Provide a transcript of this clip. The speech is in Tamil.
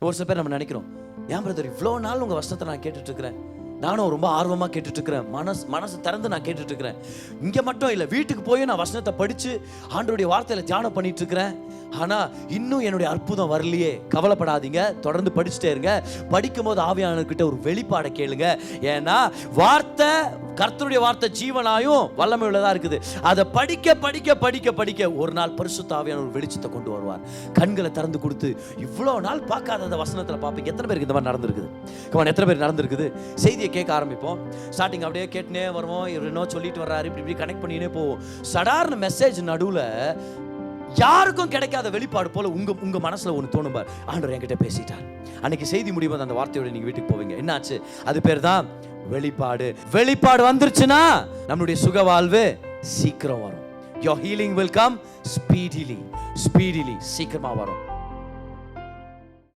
ஒரு சில பேர் நம்ம நினைக்கிறோம், ஏன் பிரதர் இவ்வளோ நாள் உங்கள் வசனத்தை நான் கேட்டுட்டு இருக்கிறேன், நானும் ரொம்ப ஆர்வமாக கேட்டுட்டு இருக்கிறேன், மனசு திறந்து நான் கேட்டுட்டு இருக்கிறேன், இங்கே மட்டும் இல்லை வீட்டுக்கு போய் நான் வசனத்தை படித்து ஆண்டவருடைய வார்த்தையில் தியானம் பண்ணிட்டு இருக்கிறேன், ஆனால் இன்னும் என்னுடைய அற்புதம் வரலையே. கவலைப்படாதீங்க, தொடர்ந்து படிச்சுட்டே இருங்க. படிக்கும் போது ஆவியானவர்கிட்ட ஒரு வெளிப்பாடை கேளுங்க. ஏன்னா வார்த்தை, கர்த்தருடைய வார்த்தை ஜீவனாயும் வல்லமை உள்ளதா இருக்குது. அதை படிக்க படிக்க படிக்க படிக்க ஒரு நாள் பரிசுத்த ஆவியானவர் ஒரு வெளிச்சத்தை கொண்டு வருவார். கண்களை திறந்து கொடுத்து இவ்வளோ நாள் பார்க்காத அந்த வசனத்தில் பார்ப்பீங்க. எத்தனை பேருக்கு இந்த மாதிரி நடந்திருக்குது? கமான், எத்தனை பேர் நடந்திருக்குது? செய்தியை கேட்க ஆரம்பிப்போம், ஸ்டார்டிங் அப்படியே கேட்டுனே வருவோம், இவர் என்ன சொல்லிட்டு வர்றாரு, இப்படி இப்படி கனெக்ட் பண்ணினே போவோம். சடார்னு மெசேஜ் நடுவில் யாருக்கும் கிடைக்காத வெளிப்பாடு போல உங்க மனசுல ஒன்று தோணும் பார், ஆண்டவர் என்கிட்ட பேசிட்டார். அன்னைக்கு செய்தி முடியும் அந்த வார்த்தையோட நீங்க வீட்டுக்கு போவீங்க. என்னாச்சு? அது பேர் தான் வெளிப்பாடு. வெளிப்பாடு வந்துருச்சுன்னா நம்மளுடைய சுக வாழ்வு சீக்கிரம் வரும். Your healing will come speedily, சீக்கிரமா வரும்.